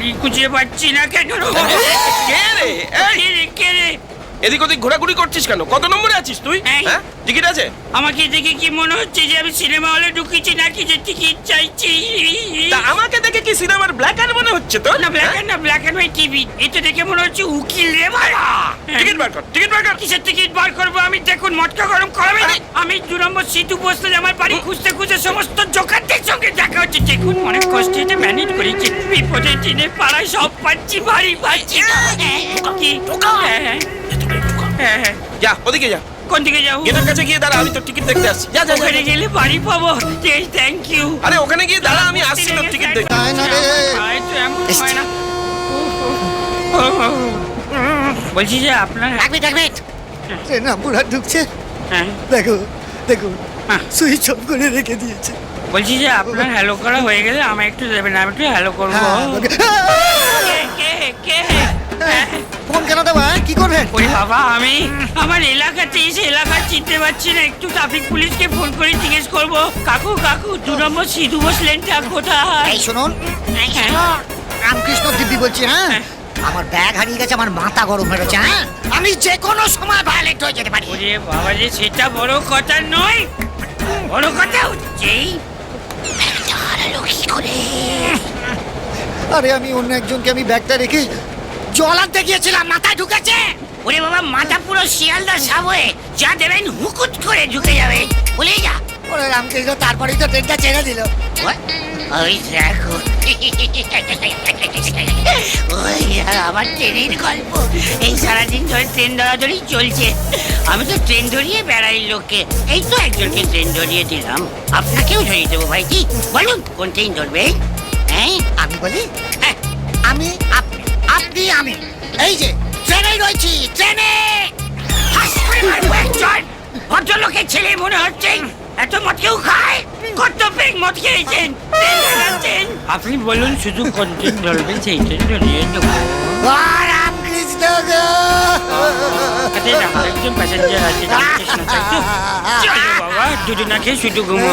বাড়ি খুঁজে পাচ্ছি না কেন? কে রে? এই, কে রে, কে রে? এদিক ওদিক ঘোরাঘুরি করছিস কেন? কত নম্বরে আছিস তুই? এই। হ্যাঁ, টিকিট আছে? আমাকে দেখে কি মনে হচ্ছে যে আমি সিনেমা হলে ঢুকেছি নাকি যে টিকিট চাইছি? তা আমাকে দেখে কি সিনেমার ব্ল্যাক অ্যান্ড মনে হচ্ছে তো? না ব্ল্যাক অ্যান্ড হোয়াইট টিভি। এটা দেখে মনে হচ্ছে উকিল রে ভাড়া। টিকিট বার কর, টিকিট বার কর। কিসের টিকিট বার করবো আমি? দেখুন মটকা গরম করাবে না। আমি 2 নম্বর সিটু বসলে আমার বাড়ি খুঁজতে খুঁজে সমস্ত জোকারদের সঙ্গে দেখা হচ্ছে। দেখুন অনেক কষ্টে এটা ম্যানেজ করেছি। বিপদের দিনে পাড়ায় সব পাচ্ছি, বাড়ি পাচ্ছি না। কি? হ্যাঁ, হ্যাঁ। যা, ওদিকে যা। কোন দিকে যাবো? গেটের কাছে গিয়ে দাঁড়া, আমি তো টিকিট দেখতে আসছি। যা, যা, যা। ওখানে গেলে বাড়ি পাবো। Thank you. আরে ওখানে গিয়ে দাঁড়া, আমি আসছি তোর টিকিট দেখতে। তাই না রে? হয় না। বলছি যে আপনার ট্রেন পুরা ঢুকছে। হ্যাঁ, দেখো দেখো হ্যাঁ। সুইচ অফ করে রেখে দিয়েছে। বলছি যে আপনার হ্যালো করা হয়ে গেলে আমায় একটু দেবেন, আমি একটু হ্যালো করবো। হ্যাঁ, কে কে? ফোন কেন দেবো? কি করবেন? ওরে বাবা, আমি আমার এলাকাতে এসে এলাকা চিনতে পারছি না। একটু ট্রাফিক পুলিশকে ফোন করে জিজ্ঞেস করবো। কাকু 2 নম্বর সিধু বসলেনটা কোথায়? এই শুনুন, রামকৃষ্ণ দিব্যি বলছি। হ্যাঁ, আমার ব্যাগ হারিয়ে গেছে, আমার মাথা গরম হয়ে গেছে। হ্যাঁ, আমি যে কোনো সময় ভায়োলেট হয়ে যেতে পারি। ওরে বাবা রে, সেটা বড় কথা নয়। বড় কথা হচ্ছে ব্যাগটা হারালো কি করে? আরে আমি অন্য একজনকে আমি ব্যাগটা রেখে জল আনতে গিয়েছিলাম, মাথায় ঢুকেছে। ওরে বাবা, মাথা পুরো শিয়ালদা সাবয়ে যা দেবেন হুকুট করে ঢুকে যাবে। ভুলে যা। ওরে রামকৃষ্ণ, তারপরেই তো ট্রেনটা ছেড়ে দিল। ওই দেখো, ওই আমার ট্রেনের গল্প। এই সারাদিন ধরে ট্রেন ধরাধরি চলছে। আমি তো ট্রেন ধরিয়ে বেড়াই লোককে। এই তো একজনকে ট্রেন ধরিয়ে দিলাম, আপনাকেও ধরিয়ে দেবো ভাইজি। বলুন কোন ট্রেন ধরবে? হ্যাঁ, আমি বলি, হ্যাঁ। আমি আপনি, আপনি আমি, এই যে ট্রেনে রয়েছি, ট্রেনে। হাস করে মারবো একজন। ভদ্রলোকের ছেলে মনে হচ্ছে। এত মদ কেউ খায়? কত পেক মদ খেয়েছেন? ট্রেন ধরাচ্ছেন। আপনি বলুন শুধু কোন ট্রেন ধরবেন, সেই ট্রেন ধরিয়ে দেবো। রামকৃষ্ণ গো। একজন প্যাসেঞ্জার আছে, রামকৃষ্ণ চাই তো? চলো বাবা, দুটো না খেয়ে শুধু ঘুমো।